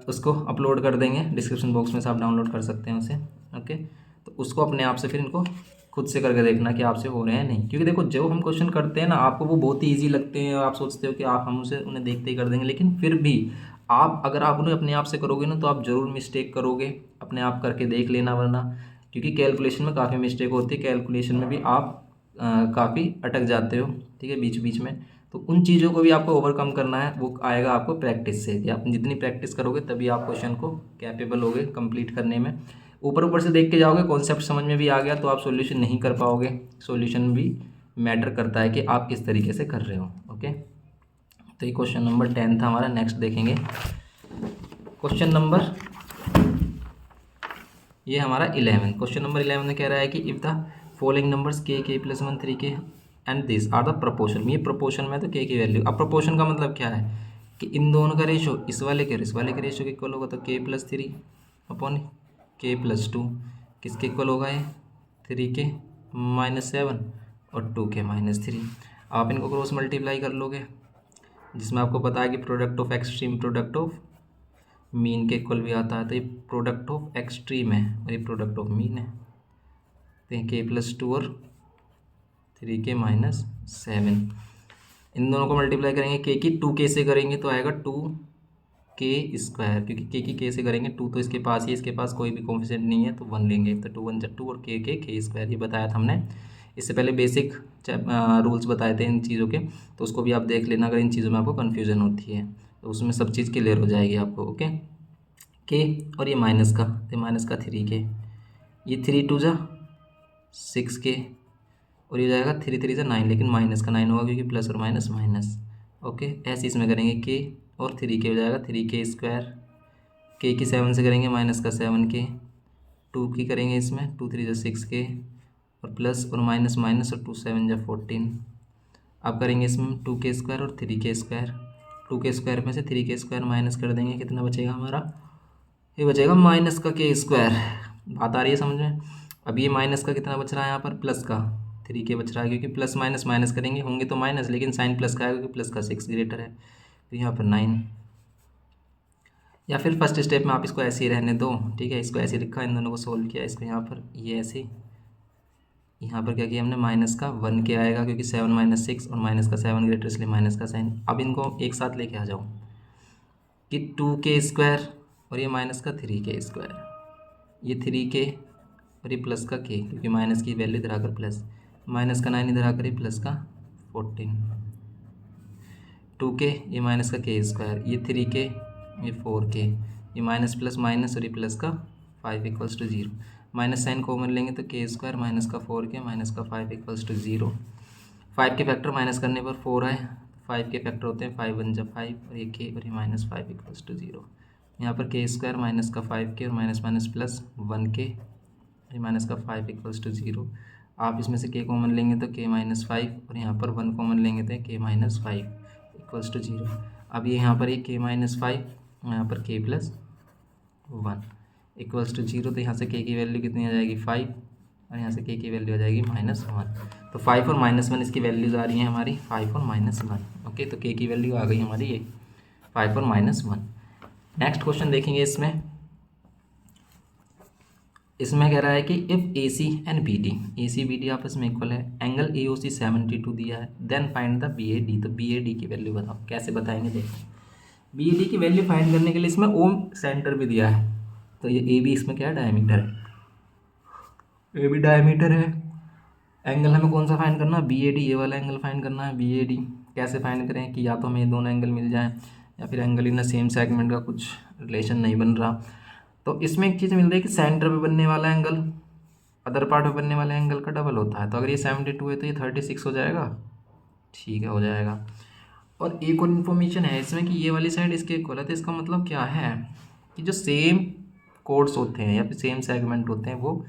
उसको अपलोड कर देंगे डिस्क्रिप्शन बॉक्स में से, आप डाउनलोड कर सकते हैं उसे। ओके, तो उसको अपने आप से फिर इनको खुद से करके देखना कि आपसे हो रहे हैं नहीं, क्योंकि देखो जो हम क्वेश्चन करते हैं ना, आपको वो बहुत ही ईजी लगते हैं, आप सोचते हो कि आप हम उसे उन्हें देखते ही कर देंगे, लेकिन फिर भी आप अगर आप उन्हें अपने आप से करोगे ना, तो आप ज़रूर मिस्टेक करोगे, अपने आप करके देख लेना, वरना क्योंकि कैलकुलेशन में काफ़ी मिस्टेक होती है, कैलकुलेशन में भी आप काफ़ी अटक जाते हो, ठीक है, बीच बीच में। तो उन चीज़ों को भी आपको ओवरकम करना है, वो आएगा आपको प्रैक्टिस से, कि आप जितनी प्रैक्टिस करोगे तभी आप क्वेश्चन को कैपेबल होगे कंप्लीट करने में। ऊपर ऊपर से देख के जाओगे, कॉन्सेप्ट समझ में भी आ गया तो आप सॉल्यूशन नहीं कर पाओगे, सॉल्यूशन भी मैटर करता है कि आप किस तरीके से कर रहे हो। ओके, तो ये क्वेश्चन नंबर 10 था हमारा। नेक्स्ट देखेंगे क्वेश्चन नंबर, ये हमारा 11। क्वेश्चन नंबर 11 में कह रहा है कि if the following numbers k k+1 3k and this are the proportion, ये प्रोपोर्शन में तो k की वैल्यू, अब प्रोपोर्शन का मतलब क्या है कि इन दोनों का रेशो इस वाले के रेशो के इक्वल होगा, तो k+3 अपॉन k+2 किसके इक्वल होगा, ये 3k -7 और 2k -3। आप इनको क्रॉस मल्टीप्लाई कर लोगे, जिसमें आपको पता है कि product of extreme product of mean के इक्वल भी आता है, तो ये प्रोडक्ट ऑफ एक्सट्रीम है और ये प्रोडक्ट ऑफ मीन है, तो k+2 और 3k -7, इन दोनों को मल्टीप्लाई करेंगे, k की 2k से करेंगे तो आएगा 2k², क्योंकि k की k से करेंगे 2 तो इसके पास ही, इसके पास कोई भी कोफिशिएंट नहीं है तो 1 लेंगे, तो 2 1 जा 2 और k², ये बताया था हमने इससे पहले, बेसिक रूल्स बताए थे इन चीज़ों के, तो उसको भी आप देख लेना अगर इन चीज़ों में आपको कन्फ्यूज़न होती है, तो उसमें सब चीज़ क्लियर हो जाएगी आपको। ओके, k और ये माइनस का, तो माइनस का 3k, ये 3 2 जा 6k और ये जाएगा 3 3 जा 9, लेकिन माइनस का 9 होगा क्योंकि प्लस और माइनस माइनस। ओके, ऐसे इसमें करेंगे k और 3k हो जाएगा 3k², k की 7 से करेंगे माइनस का 7k, 2 की करेंगे इसमें 2 3 जा 6k और प्लस और माइनस माइनस और 2 7 जा 14। अब करेंगे इसमें 2k² और 3k², 2k² में से 3k² माइनस कर देंगे, कितना बचेगा हमारा, ये बचेगा माइनस का k²। बात आ रही है समझ में। अब ये माइनस का कितना बच रहा है यहाँ पर, प्लस का 3k बच रहा है, क्योंकि प्लस माइनस माइनस करेंगे होंगे तो माइनस, लेकिन साइन प्लस का है क्योंकि प्लस का 6 ग्रेटर है, तो यहाँ पर 9। या फिर फर्स्ट स्टेप में आप इसको ऐसे ही रहने दो, ठीक है, इसको ऐसे लिखा, इन दोनों को सोल्व किया, इसको यहाँ पर ये ऐसे, यहाँ पर क्या किया हमने, माइनस का 1k आएगा क्योंकि 7 - 6 और माइनस का 7 ग्रेटर, इसलिए माइनस का साइन। अब इनको एक साथ लेके आ जाओ कि 2k² और ये माइनस का 3k², ये 3k और ये प्लस का k, क्योंकि माइनस की वैल्यू इधर आकर प्लस, माइनस का 9 इधर आकर ये प्लस का 14, 2k ये माइनस का k², ये 3k ये 4k, ये माइनस प्लस माइनस और ये प्लस का 5 = 0, माइनस साइन कॉमन लेंगे तो k² माइनस का 4k माइनस का 5 = 0। 5 के फैक्टर माइनस करने पर 4 आए, 5 के फैक्टर होते हैं 5 1 जा 5 और ये k और ये -5 = 0। यहाँ पर k² माइनस का 5k और माइनस माइनस प्लस 1k, ये माइनस का 5 = 0। आप इसमें से k कॉमन लेंगे तो k -5 और यहाँ पर 1 कॉमन लेंगे तो k -5 = 0। अब ये यहाँ पर ये k -5, यहाँ पर k+1 = 0, तो यहाँ से k की वैल्यू कितनी आ जाएगी 5 और यहाँ से के की वैल्यू आ जाएगी -1। तो 5 और -1 इसकी वैल्यूज़ आ रही हैं हमारी 5 और -1। ओके, तो के की वैल्यू आ गई हमारी ये 5 और -1। नेक्स्ट क्वेश्चन देखेंगे इसमें कह रहा है कि if A C and B D आपस में इक्वल है, एंगल ए ओ सी 72 दिया है, then find the B A D. तो बी ए डी की वैल्यू बताओ, कैसे बताएंगे देखो। बी ए डी की वैल्यू फाइंड करने के लिए इसमें ओम सेंटर भी दिया है, तो ये ए बी इसमें क्या है, डायमीटर है, ए बी डायमीटर है। एंगल हमें कौन सा फाइंड करना है, बी ए डी, ये वाला एंगल फाइंड करना है बी ए डी। कैसे फाइंड करें कि या तो हमें ये दोनों एंगल मिल जाएं या फिर एंगल इन सेम सेगमेंट का कुछ रिलेशन नहीं बन रहा। तो इसमें एक चीज़ मिल रही है कि सेंटर पे बनने वाला एंगल अदर पार्ट में बनने वाले एंगल का डबल होता है। तो अगर ये 72 है तो ये 36 हो जाएगा। ठीक है, हो जाएगा। और एक और इन्फॉर्मेशन है इसमें कि ये वाली साइड इसके इक्वल है, तो इसका मतलब क्या है कि जो सेम कोड्स होते हैं या फिर सेम सेगमेंट होते हैं वो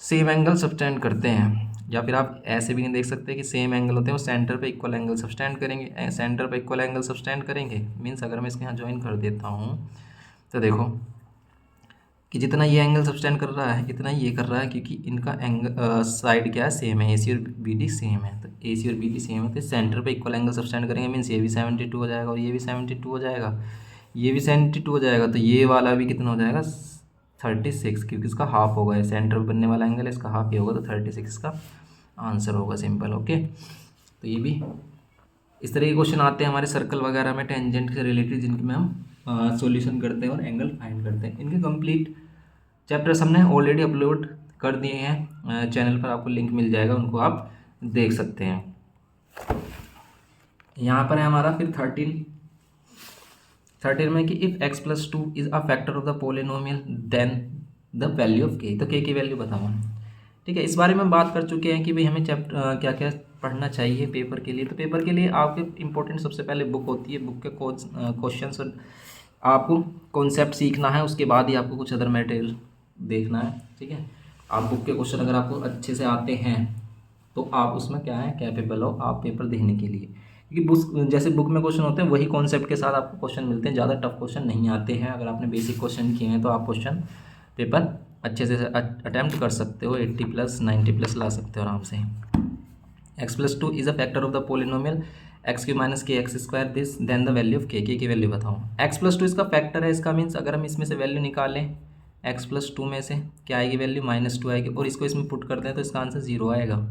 सेम एंगल सबटेंड करते हैं। या फिर आप ऐसे भी नहीं देख सकते कि सेम एंगल होते हैं वो सेंटर पे इक्वल एंगल सबटेंड करेंगे। सेंटर पे इक्वल एंगल सबटेंड करेंगे मीन्स अगर मैं इसके यहाँ ज्वाइन कर देता हूँ तो देखो कि जितना ये एंगल सबटेंड कर रहा है इतना ये कर रहा है, क्योंकि इनका एंगल साइड क्या है, सेम है, ए सी और बी डी सेम है। तो ए सी और बी डी सेम है तो सेंटर पे इक्वल एंगल सबटेंड करेंगे मीन्स ये भी 72 हो जाएगा और ये भी 72 हो जाएगा, ये भी 72 हो जाएगा। तो ये वाला भी कितना हो जाएगा, 36, क्योंकि इसका हाफ होगा, ये सेंटर पे बनने वाला एंगल है इसका हाफ ही होगा, तो 36 का आंसर होगा, सिंपल। ओके, तो ये भी इस तरह के क्वेश्चन आते हैं हमारे सर्कल वगैरह में टेंजेंट से रिलेटेड, जिनके में हम सॉल्यूशन करते हैं और एंगल फाइंड करते हैं। इनके कंप्लीट चैप्टर्स हमने ऑलरेडी अपलोड कर दिए हैं चैनल पर, आपको लिंक मिल जाएगा, उनको आप देख सकते हैं। यहाँ पर है हमारा फिर 13 में कि if x + 2 is a factor of the polynomial then the value of k। तो k की वैल्यू बताओ। ठीक है, इस बारे में बात कर चुके हैं कि भाई हमें चैप्टर क्या क्या पढ़ना चाहिए पेपर के लिए। तो पेपर के लिए आपके इम्पोर्टेंट सबसे पहले बुक होती है, बुक के क्वेश्चंस और आपको कॉन्सेप्ट सीखना है, उसके बाद ही आपको कुछ अदर मटेरियल देखना है। ठीक है, आप बुक के क्वेश्चन अगर आपको अच्छे से आते हैं तो आप उसमें क्या है, कैपेबल हो आप पेपर देने के लिए, क्योंकि बुक जैसे बुक में क्वेश्चन होते हैं वही कॉन्सेप्ट के साथ आपको क्वेश्चन मिलते हैं, ज़्यादा टफ क्वेश्चन नहीं आते हैं। अगर आपने बेसिक क्वेश्चन किए हैं तो आप क्वेश्चन पेपर अच्छे से अटैम्प्ट कर सकते हो, 80+, 90+ ला सकते हो आराम से। x + 2 is a factor of the polynomial x³ - kx² this then the value of k की वैल्यू बताओ। x + 2 इसका फैक्टर है, इसका मीन्स अगर हम इसमें से वैल्यू निकालें x + 2 में से क्या आएगी वैल्यू, -2 आएगी, और इसको इसमें पुट करते हैं तो इसका आंसर 0 आएगा।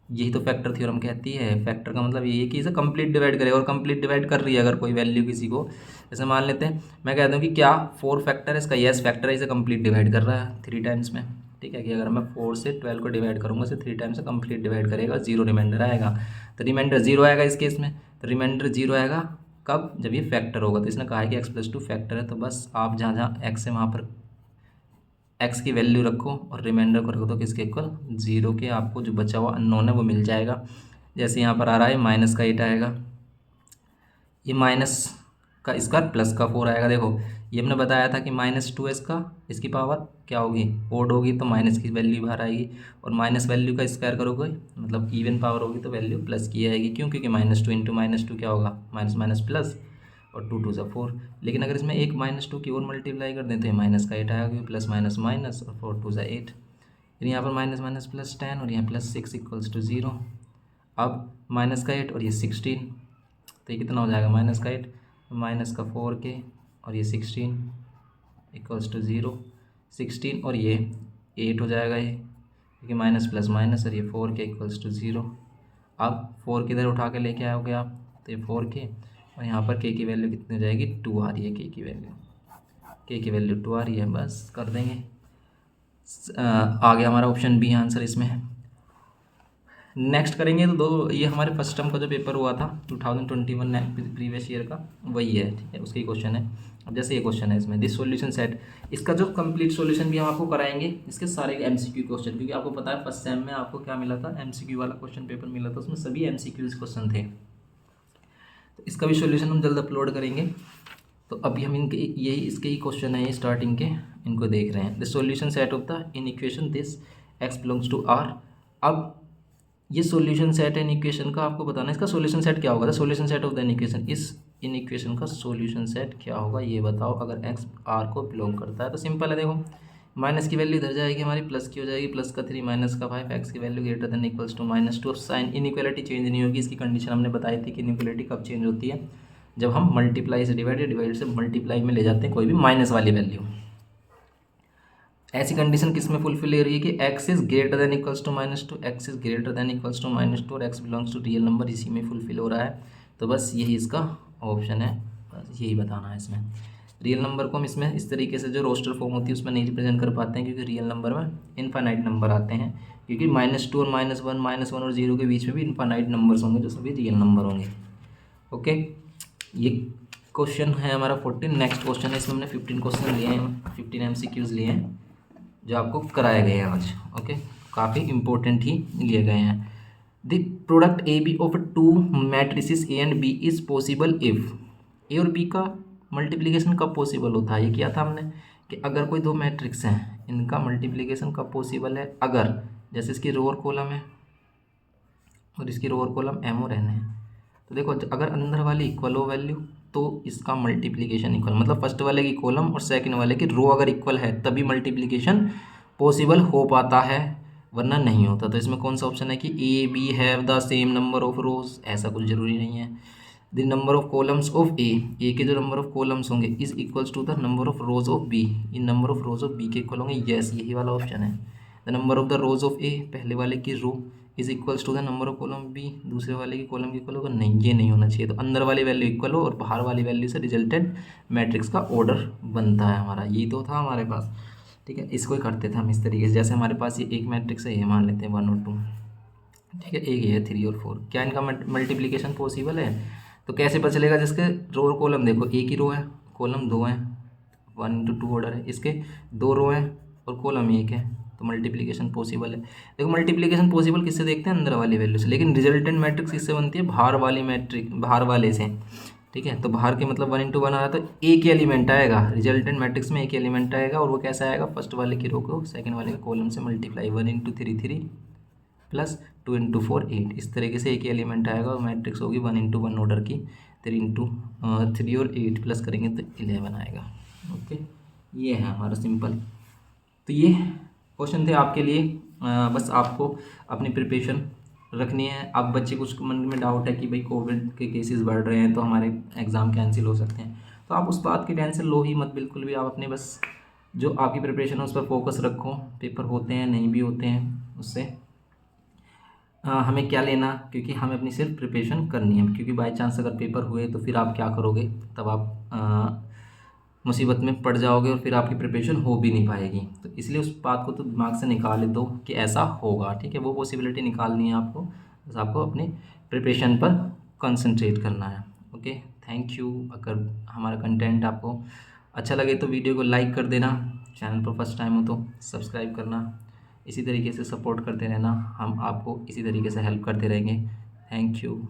यही तो फैक्टर थ्योरम कहती है। फैक्टर का मतलब ये है कि इसे कंप्लीट डिवाइड करे, और कंप्लीट डिवाइड कर रही है अगर कोई वैल्यू किसी को, जैसे मान लेते हैं मैं कहता हूँ कि क्या 4 फैक्टर है इसका, यस फैक्टर है, इसे कंप्लीट डिवाइड कर रहा है 3 टाइम्स में। ठीक है, कि अगर मैं 4 से 12 को डिवाइड करूँगा इसे 3 टाइम्स से कंप्लीट डिवाइड करेगा, 0 रिमाइंडर आएगा। तो रिमाइंडर 0 आएगा इस केस में, तो रिमाइंडर 0 आएगा कब, जब ये फैक्टर होगा। तो इसने कहा है कि x + 2 फैक्टर है, तो बस आप जहाँ जहाँ x है वहाँ पर x की वैल्यू रखो और रिमाइंडर को रख दो किसके इक्वल, 0 के। आपको जो बचा हुआ अननोन है वो मिल जाएगा। जैसे यहाँ पर आ रहा है -8 आएगा, ये माइनस का स्क्वायर प्लस का 4 आएगा। देखो ये हमने बताया था कि -2 इसकी पावर क्या होगी, ओड होगी, तो माइनस की वैल्यू बाहर आएगी, और माइनस वैल्यू का स्क्वायर करोगे मतलब इवन पावर होगी तो वैल्यू प्लस की आएगी। क्यों, क्योंकि -2 × -2 क्या होगा, माइनस प्लस, और 2 × 2 = 4। लेकिन अगर इसमें एक -2 की और मल्टीप्लाई कर दें तो ये -8 आएगा, क्योंकि प्लस माइनस माइनस, और 4 × 2 = 8। फिर यहाँ पर माइनस प्लस 10 और यहाँ +6 = 0। अब -8 और ये 16, तो ये कितना हो जाएगा, -8 -4 और ये 16 = 0। 16 और ये 8 हो जाएगा ये, क्योंकि माइनस प्लस माइनस और ये 4 = 0। अब 4 किधर उठा के लेके आओगे आप, तो ये 4 और यहाँ पर k की वैल्यू कितनी हो जाएगी, 2 आ रही है k की वैल्यू 2 आ रही है, बस कर देंगे। आ गया हमारा ऑप्शन बी आंसर इसमें। नेक्स्ट करेंगे तो ये हमारे फर्स्ट टर्म का जो पेपर हुआ था 2021 प्रीवियस ईयर का वही है। ठीक है, उसका ही क्वेश्चन है। अब जैसे ये क्वेश्चन है इसमें दिस सॉल्यूशन सेट, इसका जो कंप्लीट सॉल्यूशन भी हम आपको कराएंगे, इसके सारे MCQ क्वेश्चन, क्योंकि आपको पता है फर्स्ट सेम में आपको क्या मिला था, MCQ वाला क्वेश्चन पेपर मिला था, उसमें सभी MCQ क्वेश्चन थे। तो इसका भी सॉल्यूशन हम जल्द अपलोड करेंगे। तो अभी हम इसके ही क्वेश्चन है स्टार्टिंग के, इनको देख रहे हैं। The solution set of the inequation this x belongs to r। अब ये सॉल्यूशन सेट है इन इक्वेशन का, आपको बताना है इसका सॉल्यूशन सेट क्या होगा। The solution set of the in equation, इस इन इक्वेशन का सॉल्यूशन सेट क्या होगा ये बताओ, अगर x r को बिलोंग करता है। तो सिंपल है, देखो माइनस की वैल्यू इधर जाएगी हमारी, प्लस की हो जाएगी, प्लस का 3 माइनस का 5, एक्स की value greater than equals to -2। Sign inequality change नहीं होगी। इसकी कंडीशन हमने बताई थी कि इनइक्वालिटी कब चेंज होती है, जब हम मल्टीप्लाई से डिवाइड या डिवाइड से मल्टीप्लाई में ले जाते हैं कोई भी माइनस वाली वैल्यू। ऐसी कंडीशन किस में फुलफिल हो रही है कि x is greater than equals to -2, x is greater than equals to -2 और x belongs to real number, इसी में फुलफिल हो रहा है। तो बस यही इसका ऑप्शन है, बस यही बताना है इसमें। रियल नंबर को हम इसमें इस तरीके से जो रोस्टर फॉर्म होती है उसमें नहीं रिप्रेजेंट कर पाते हैं, क्योंकि रियल नंबर में इनफाइनाइट नंबर आते हैं, क्योंकि -2 और -1 और 0 के बीच में भी इनफाइनाइट नंबर्स होंगे जो सभी रियल नंबर होंगे। ओके, ये क्वेश्चन है हमारा 14। नेक्स्ट क्वेश्चन है, इसमें हमने 15 क्वेश्चन लिए हैं, 15 MCQs लिए हैं जो आपको कराए गए हैं आज। ओके, काफ़ी इंपॉर्टेंट ही लिए गए हैं। The product A B of two matrices A and B is possible if, A और बी का मल्टीप्लिकेशन कब पॉसिबल होता है, ये किया था हमने कि अगर कोई दो मैट्रिक्स हैं इनका मल्टीप्लिकेशन कब पॉसिबल है, अगर जैसे इसकी रो और कॉलम है और इसकी रो और कॉलम एम और एन है, तो देखो अगर अंदर वाली इक्वल हो वैल्यू तो इसका मल्टीप्लिकेशन इक्वल, मतलब फर्स्ट वाले की कॉलम और सेकंड वाले की रो अगर इक्वल है तभी मल्टीप्लिकेशन पॉसिबल हो पाता है, वरना नहीं होता। तो इसमें कौन सा ऑप्शन है कि A B have the same number of rows, ऐसा कुछ जरूरी नहीं है। The number of columns of A के जो नंबर ऑफ कॉलम्स होंगे is equals to the number of rows of B, इन number of rows of B के इक्वल होंगे, यस यही वाला ऑप्शन है। The number of the rows of A, पहले वाले की row, is equals to the number of column B, दूसरे वाले की कॉलम की इक्वल होगा, नहीं ये नहीं होना चाहिए। तो अंदर वाली वैल्यू इक्वल हो और बाहर वाली वैल्यू से रिजल्टेंट मैट्रिक्स का ऑर्डर बनता है हमारा, ये तो था हमारे पास। ठीक है, इसको ही करते थे हम इस तरीके से, जैसे हमारे पास ये एक मैट्रिक्स है, ये मान लेते हैं 1 और 2, ठीक है, एक ये है 3 और 4, क्या इनका मल्टीप्लिकेशन पॉसिबल है? तो कैसे पता चलेगा? जिसके रो और कॉलम देखो, एक ही रो है, कॉलम 2 हैं, 1 into 2 ऑर्डर है, इसके 2 रो हैं और कॉलम 1 है, तो मल्टीप्लिकेशन पॉसिबल है। देखो मल्टीप्लिकेशन पॉसिबल किससे देखते हैं? अंदर वाली वैल्यू से, लेकिन रिजल्टेंट मैट्रिक्स किससे बनती है? बाहर वाली मैट्रिक, बाहर वाले से। ठीक है, तो बाहर के मतलब 1 into 1 आ रहा है तो एक ही एलिमेंट आएगा, रिजल्टेंट मैट्रिक्स में एक ही एलिमेंट आएगा, और वो कैसा आएगा? फर्स्ट वाले की रो को सेकंड वाले के कॉलम से मल्टीप्लाई, 1 into 3 3 प्लस 2 into 4 8, इस तरीके से एक ही एलिमेंट आएगा और मैट्रिक्स होगी 1 into 1 ऑर्डर की, 3 और 8 प्लस करेंगे तो 11 आएगा। ओके, ये है हमारा सिंपल। तो ये क्वेश्चन थे आपके लिए, बस आपको अपनी प्रिपरेशन रखनी है। अब बच्चे कुछ मन में डाउट है कि भाई कोविड के केसेस बढ़ रहे हैं तो हमारे एग्ज़ाम कैंसिल हो सकते हैं, तो आप उस बात की टेंशन लो ही मत बिल्कुल भी। आप अपने बस जो आपकी प्रिपरेशन है उस पर फोकस रखो, पेपर होते हैं नहीं भी होते हैं उससे हमें क्या लेना, क्योंकि हमें अपनी सिर्फ प्रिपरेशन करनी है। क्योंकि बाई चांस अगर पेपर हुए तो फिर आप क्या करोगे? तब आप मुसीबत में पड़ जाओगे और फिर आपकी प्रिपरेशन हो भी नहीं पाएगी। तो इसलिए उस बात को तो दिमाग से निकाल दो कि ऐसा होगा, ठीक है, वो पॉसिबिलिटी निकालनी है आपको, बस आपको अपने प्रिपरेशन पर कंसंट्रेट करना है। Okay, thank you. अगर हमारा कंटेंट आपको अच्छा लगे तो वीडियो को लाइक कर देना, चैनल पर फर्स्ट टाइम हो तो सब्सक्राइब करना, इसी तरीके से सपोर्ट करते रहना, हम आपको इसी तरीके से हेल्प करते रहेंगे। Thank you.